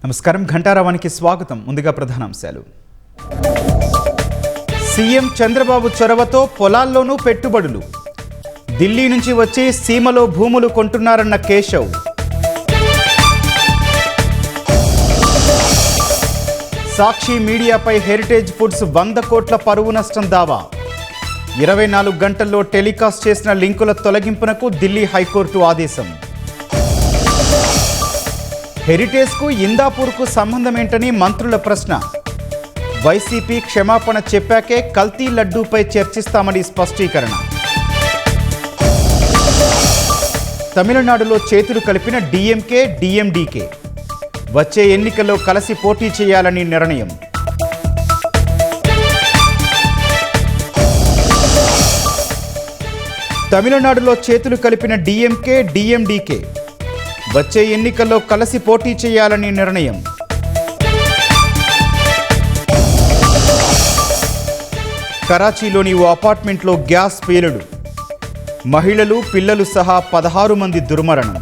నమస్కారం. ఘంటారావానికి స్వాగతం. ముందుగా ప్రధానాంశాలు. సీఎం చంద్రబాబు చొరవతో పొలాల్లోనూ పెట్టుబడులు. ఢిల్లీ నుంచి వచ్చి సీమలో భూములు కొంటున్నారన్న కేశవ్. సాక్షి మీడియాపై హెరిటేజ్ ఫుడ్స్ 100 కోట్ల పరువు నష్టం దావా. 24 గంటల్లో టెలికాస్ట్ చేసిన లింకుల తొలగింపునకు ఢిల్లీ హైకోర్టు ఆదేశం. హెరిటేజ్కు ఇందాపూర్కు సంబంధమేంటని మంత్రుల ప్రశ్న. వైసీపీ క్షమాపణ చెప్పాకే కల్తీ లడ్డూపై చర్చిస్తామని స్పష్టీకరణ. తమిళనాడులో చేతులు కలిపిన డీఎంకే, డీఎండీకే. వచ్చే ఎన్నికల్లో కలిసి పోటీ చేయాలని నిర్ణయం. తమిళనాడులో చేతులు కలిపిన డీఎంకే, డీఎండీకే. వచ్చే ఎన్నికల్లో కలిసి పోటీ చేయాలని నిర్ణయం. కరాచీలోని ఓ అపార్ట్మెంట్లో గ్యాస్ పేలుడు. మహిళలు, పిల్లలు సహా 16 మంది దుర్మరణం.